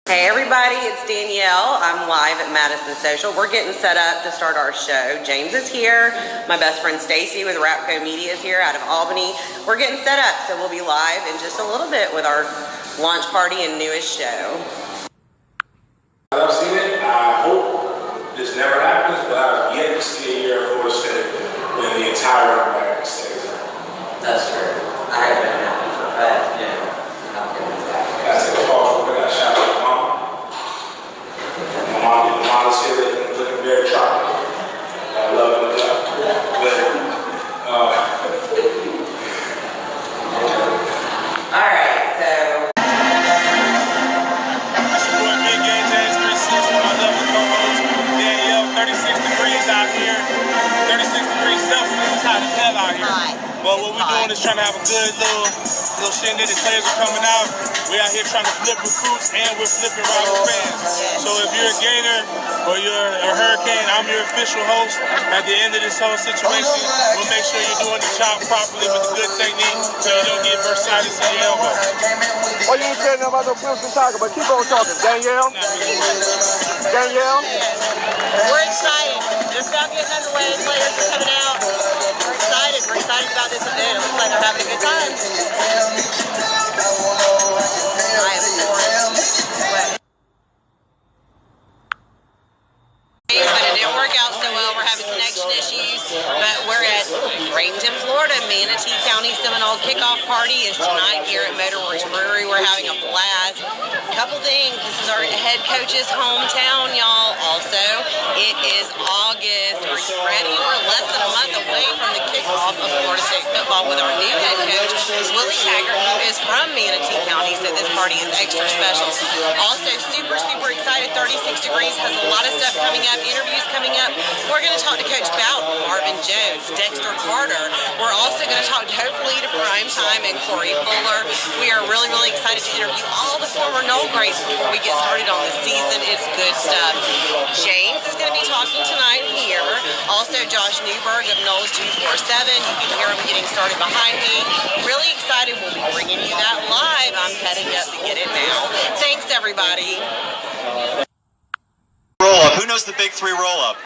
Hey everybody, it's Danielle. I'm live at Madison Social. We're getting set up to start our show. James is here. My best friend Stacy with Rapco Media is here out of Albany. We're getting set up, so we'll be live in just a little bit with our launch party and newest show. I've seen it. I hope this never happens, but I've yet to see a year of Florida State when the entire American stays. That's true. I haven't been happy for that. Yeah. That's a call. I got a shout out to my mom. My mom is here looking very tropical. I love it. All right, so. It's your boy Big Game James 360, my lovely co-host Danielle. 36 degrees out here. 36 degrees Celsius. It's hot as hell out here. But what we're doing is trying to have a good little shindig. The players are coming out. We're out here trying to flip recruits, and we're flipping rival fans. So if you're a Gator or you're a Hurricane, I'm your official host. At the end of this whole situation, we'll make sure you're doing the job properly with a good technique so you don't get bursitis in your elbow. Well, you ain't saying nothing about no Clemson Tiger, but keep on talking. Danielle? Danielle? We're excited. Just about getting underway. Players are coming out. We're excited. We're excited about this event. It looks like they're having a good time. I am sweating. But it didn't work out so well. We're having connection issues. But we're at Bradenton, Florida. Manatee County Seminole kickoff party is tonight here at Motorworks Brewery. We're having a blast. Couple things. This is our head coach's hometown, y'all. Also, it is August. Are you ready? We're less than a month away from the kickoff of Florida State football with our new head coach, Willie Taggart, who is from Manatee County, so this party is extra special. Also, super, super excited. 36 degrees has a lot of stuff coming up, interviews coming up. We're going to talk to Coach Bowden, Marvin Jones, Dexter Carter. We're also going to talk hopefully to Prime Time and Corey Fuller. We are really, really excited to interview all the former Knoll greats before we get started on the season. It's good stuff. James is going to be talking tonight here. Also, Josh Newberg of Knowles 247. You can hear him getting started behind me. Really excited. We'll be bringing you that live. I'm heading up to get it now. Thanks, everybody. Roll-up. Who knows the big three roll-up?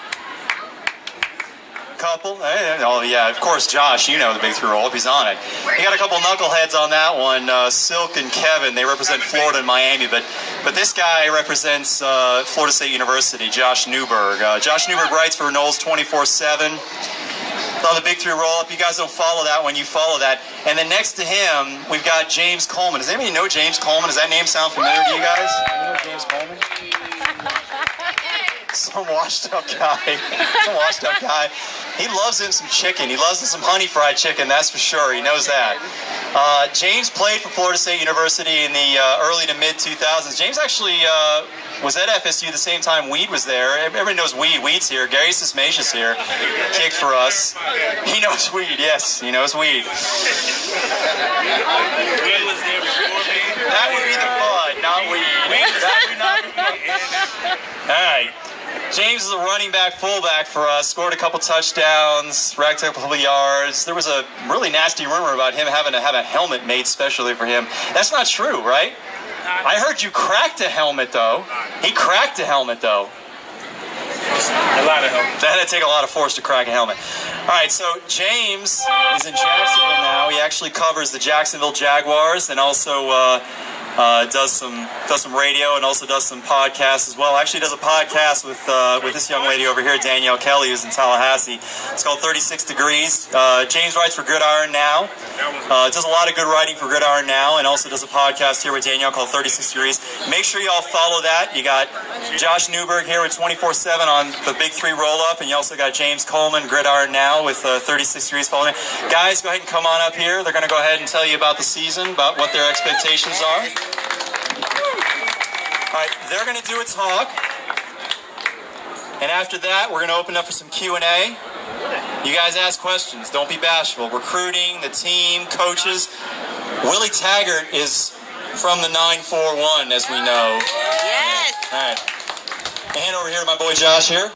Couple? Oh, yeah, of course, Josh, you know the big three roll-up. He's on it. You got a couple knuckleheads on that one. Silk and Kevin, they represent Florida and Miami, but this guy represents Florida State University, Josh Newberg. Josh Newberg writes for Knowles 24/7. On the big three roll-up. You guys don't follow that one, you follow that. And then next to him, we've got James Coleman. Does anybody know James Coleman? Does that name sound familiar to you guys? You know James Coleman? Some washed up guy. He loves him some chicken. He loves him some honey fried chicken, that's for sure. He knows that. James played for Florida State University in the early to mid 2000s. James actually was at FSU the same time Weed was there. Everybody knows Weed. Weed's here. Gary Sismatius here. Kicked for us. He knows Weed, yes. He knows Weed. That would be the bud, not Weed. That would not be. All right. James is a running back, fullback for us. Scored a couple touchdowns, racked up a couple yards. There was a really nasty rumor about him having to have a helmet made specially for him. That's not true, right? I heard you cracked a helmet, though. He cracked a helmet, though. A lot of help. That had to take a lot of force to crack a helmet. All right, so James is in Jacksonville now. He actually covers the Jacksonville Jaguars and also does some radio and also does some podcasts as well. Actually does a podcast with this young lady over here, Danielle Kelly, who's in Tallahassee. It's called 36 Degrees. James writes for Gridiron Now. Does a lot of good writing for Gridiron Now and also does a podcast here with Danielle called 36 Degrees. Make sure you all follow that. You got Josh Newberg here with 24/7 on the Big Three Roll-Up, and you also got James Coleman, Gridiron Now, with 36 Degrees following. Guys, go ahead and come on up here. They're going to go ahead and tell you about the season, about what their expectations are. All right, they're going to do a talk, and after that, we're going to open up for some Q&A. You guys ask questions. Don't be bashful. Recruiting, the team, coaches. Willie Taggart is from the 941, as we know. Yes. All right. Hand over here to my boy Josh here.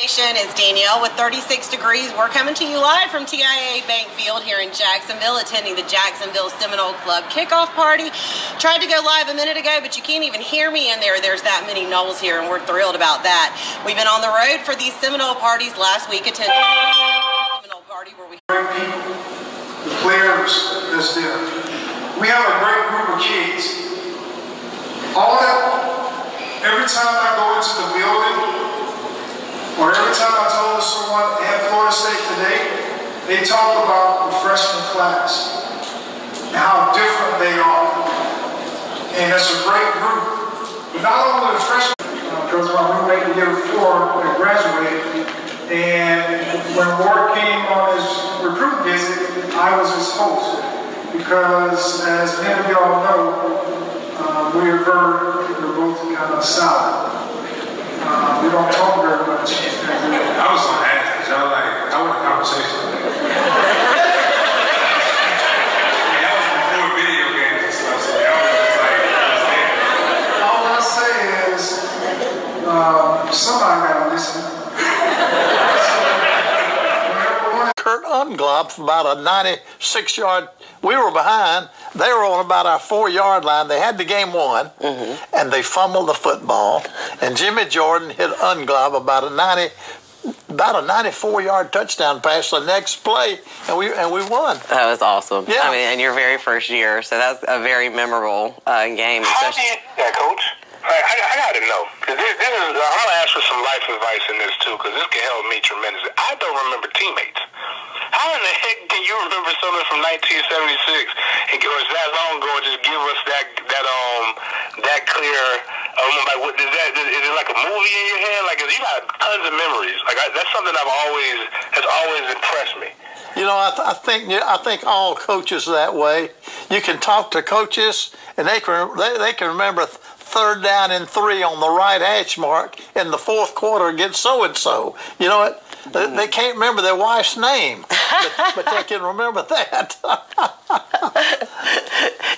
It's Danielle with 36 degrees. We're coming to you live from TIAA Bank Field here in Jacksonville, attending the Jacksonville Seminole Club kickoff party. Tried to go live a minute ago, but you can't even hear me in there. There's that many Noles here, and we're thrilled about that. We've been on the road for these Seminole parties last week, attending the Seminole party where we... Great people, the players that's there. We have a great group of kids. Every time I go into the building, or every time I told someone at Florida State today, they talk about the freshman class and how different they are. And that's a great group. But not only the freshmen, because my roommate the year before graduated, and when Ward came on his recruit visit, I was his host. Because as many of y'all know, we're both kind of solid. We don't talk very much. I was going to ask, because y'all I want a conversation. That was before video games and stuff, so y'all was just like, all I say is, somebody got to listen. Kurt Unglob from about a 96-yard. We were behind. They were on about our 4-yard line. They had the game won, and they fumbled the football. And Jimmy Jordan hit Unglob about a 94-yard touchdown pass the next play, and we won. That was awesome. Yeah. I mean, in your very first year, so that's a very memorable game. How do you do that, Coach? I got to know, because this is, I'm going to ask for some life advice in this, too, because this can help me tremendously. I don't remember teammates. How in the heck can you remember something from 1976 and go that long ago and just give us that clear? Like, what is that? Is it like a movie in your head? Like, you got tons of memories. Like, that's something has always impressed me. You know, I think all coaches are that way. You can talk to coaches, and they can remember 3rd down and 3 on the right hash mark in the 4th quarter against so and so. You know what? They can't remember their wife's name, but they can remember that.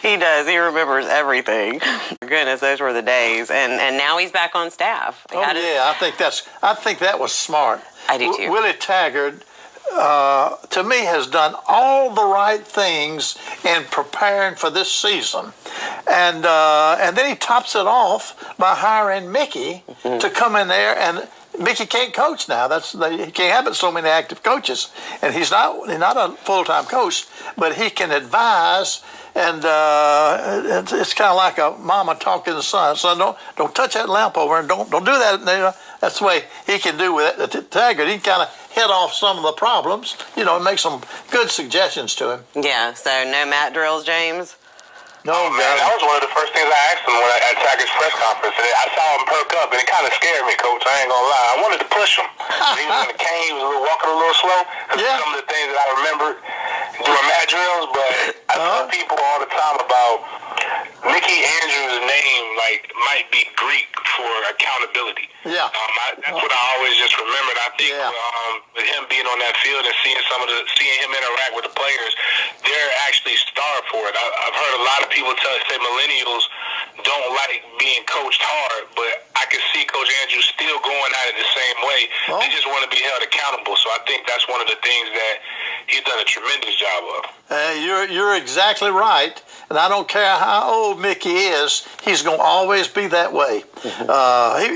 He does. He remembers everything. Goodness, those were the days. And now he's back on staff. I think that was smart. I do too. Willie Taggart, to me, has done all the right things in preparing for this season, and then he tops it off by hiring Mickey to come in there. And Mickey can't coach now. He can't have so many active coaches, and he's not a full-time coach, but he can advise. And it's kind of like a mama talking to the son. Son, don't touch that lamp over, and don't do that. That's the way he can do with it. Taggart, he kind of hit off some of the problems, and make some good suggestions to him. Yeah. So no mat drills, James. No, man, that was one of the first things I asked him at Taggart's press conference. And I saw him perk up, and it kind of scared me, Coach. I ain't gonna lie. I wanted to push him. He was in the cane. He was walking a little slow. That's some of the things that I remembered doing mat drills. But I tell people all the time about Mickey Andrews' name, might be Greek for accountability. Yeah. That's what I always just remembered. I think with him being on that field and seeing him interact with the players, they're actually starved for it. I've heard a lot of people say millennials don't like being coached hard, but I can see Coach Andrews still going at it the same way. They just want to be held accountable. So I think that's one of the things that he's done a tremendous job of. You're exactly right, and I don't care how old Mickey is, he's going to always be that way.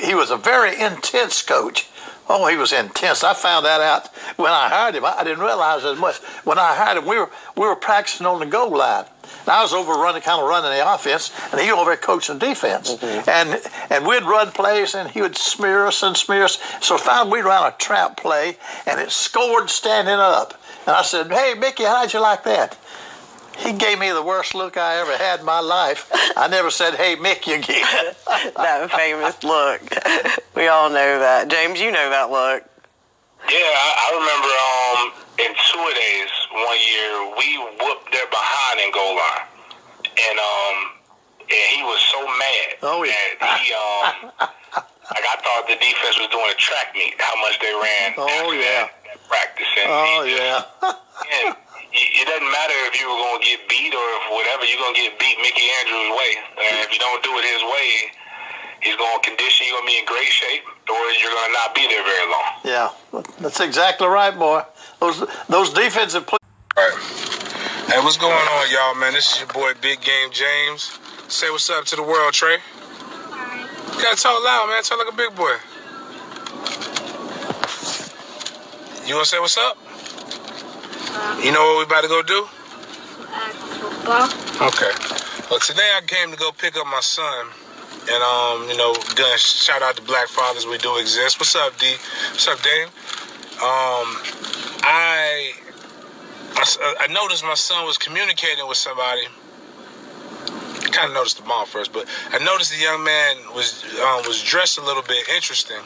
He was a very intense coach. Oh, he was intense. I found that out when I hired him. I didn't realize as much. When I hired him, we were practicing on the goal line. And I was running the offense, and he over there coaching defense. And we'd run plays, and he would smear us. So finally we'd run a trap play, and it scored standing up. And I said, "Hey, Mickey, how'd you like that?" He gave me the worst look I ever had in my life. I never said, "Hey, Mickey," again. That famous look. We all know that. James, you know that look. Yeah, I remember in two-a-days one year, we whooped their behind in goal line. And he was so mad. Oh, yeah. And he, I thought the defense was doing a track meet, how much they ran that practice. And it doesn't matter if you were going to get beat or if whatever, you're going to get beat Mickey Andrews' way. And if you don't do it his way, He's going to condition you, going to be in great shape, or you're going to not be there very long. Yeah, that's exactly right, boy. Those defensive players. All right. Hey, what's going on, y'all, man? This is your boy, Big Game James. Say what's up to the world, Trey. You gotta talk loud, man. Talk like a big boy. You wanna say what's up? You know what we about to go do? Football. Okay. Well, today I came to go pick up my son. And, you know, gonna shout out to Black Fathers. We do exist. What's up, D? What's up, Dave? I noticed my son was communicating with somebody. I kind of noticed the mom first, but I noticed the young man was dressed a little bit interesting.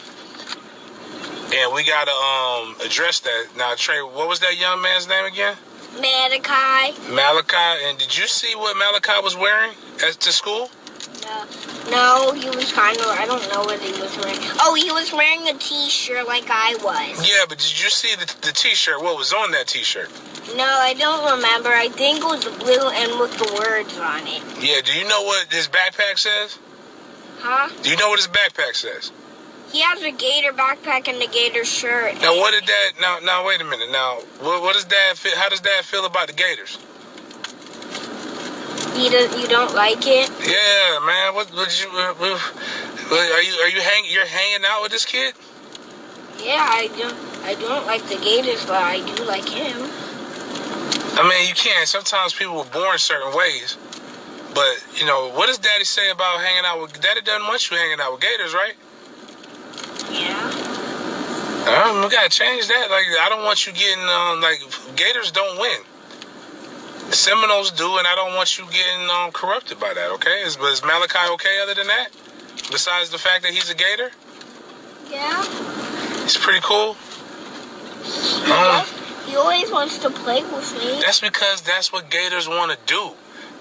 And we got to address that. Now, Trey, what was that young man's name again? Malachi. Malachi. And did you see what Malachi was wearing to school? No, he was I don't know what he was wearing. Oh, he was wearing a t-shirt like I was. Yeah, but did you see the t-shirt? What was on that t-shirt? No, I don't remember. I think it was blue and with the words on it. Yeah, do you know what his backpack says? Huh? Do you know what his backpack says? He has a Gator backpack and a Gator shirt. Now, what did Dad... Now, wait a minute. Now, what does Dad feel... How does Dad feel about the Gators? You don't like it? Yeah, man. You're hanging out with this kid? Yeah, I don't like the Gators, but I do like him. I mean, you can't. Sometimes people were born certain ways. But, you know, what does Daddy say about hanging out with... Daddy doesn't want you hanging out with Gators, right? Yeah. We gotta change that. Like, I don't want you getting, Gators don't win. The Seminoles do, and I don't want you getting corrupted by that, okay? Is Malachi okay other than that? Besides the fact that he's a Gator? Yeah. He's pretty cool. He always wants to play with me. That's because that's what Gators want to do.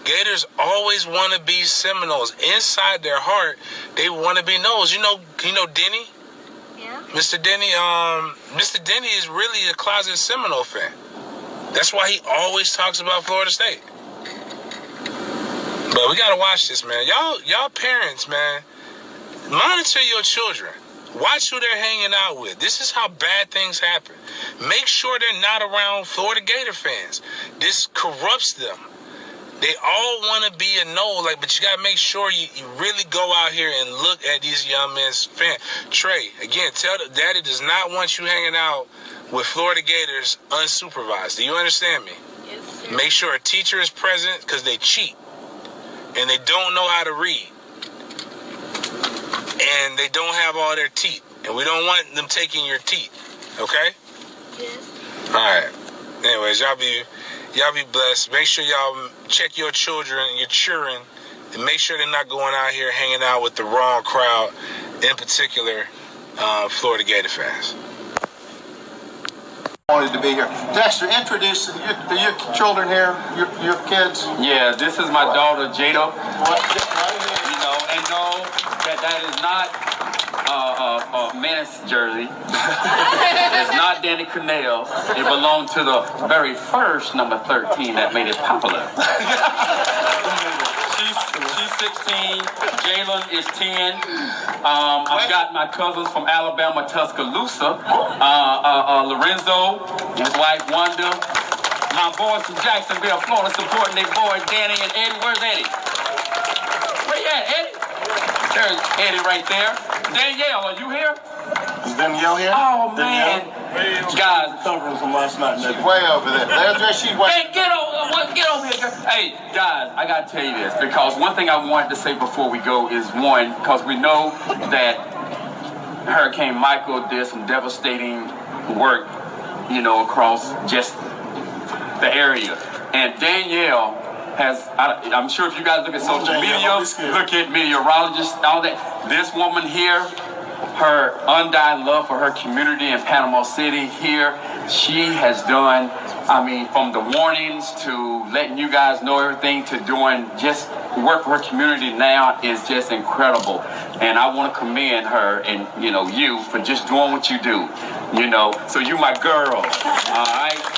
Gators always want to be Seminoles. Inside their heart, they want to be Noles. You know Denny? Yeah. Mr. Denny is really a closet Seminole fan. That's why he always talks about Florida State. But we gotta watch this, man. Y'all parents, man, monitor your children. Watch who they're hanging out with. This is how bad things happen. Make sure they're not around Florida Gator fans. This corrupts them. They all want to be a no, but you gotta make sure you really go out here and look at these young men's fans. Trey, again, tell Daddy does not want you hanging out with Florida Gators unsupervised. Do you understand me? Yes, sir. Make sure a teacher is present because they cheat and they don't know how to read and they don't have all their teeth, and we don't want them taking your teeth. Okay? Yes. All right. Anyways, y'all be blessed. Make sure y'all check your children, and make sure they're not going out here hanging out with the wrong crowd, in particular, Florida Gator fans. Wanted to be here. Dexter, introduce your children here, your kids. Yeah, this is my daughter Jada. You know, and know that is not a men's jersey. It's not Danny Cornell. It belonged to the very first number 13 that made it popular. She's 16. Jalen is 10. I've got my cousins from Alabama, Tuscaloosa. Lorenzo, his wife Wanda. My boys from Jacksonville, Florida, supporting their boy Danny and Eddie. Where's Eddie? Where you at, Eddie? There's Eddie right there. Danielle, are you here? Is Danielle here? Oh, man. Guys, Covering from last night. She's way over there. She's way. hey, get over here, girl. Hey, guys, I got to tell you this, because one thing I wanted to say before we go is, one, because we know that Hurricane Michael did some devastating work, across just the area. And Danielle has, I'm sure if you guys look at social media, look at meteorologists, all that, this woman here, her undying love for her community in Panama City here, she has done, from the warnings to letting you guys know everything to doing just work for her community now is just incredible. And I want to commend her and, you for just doing what you do, so you my girl, all right?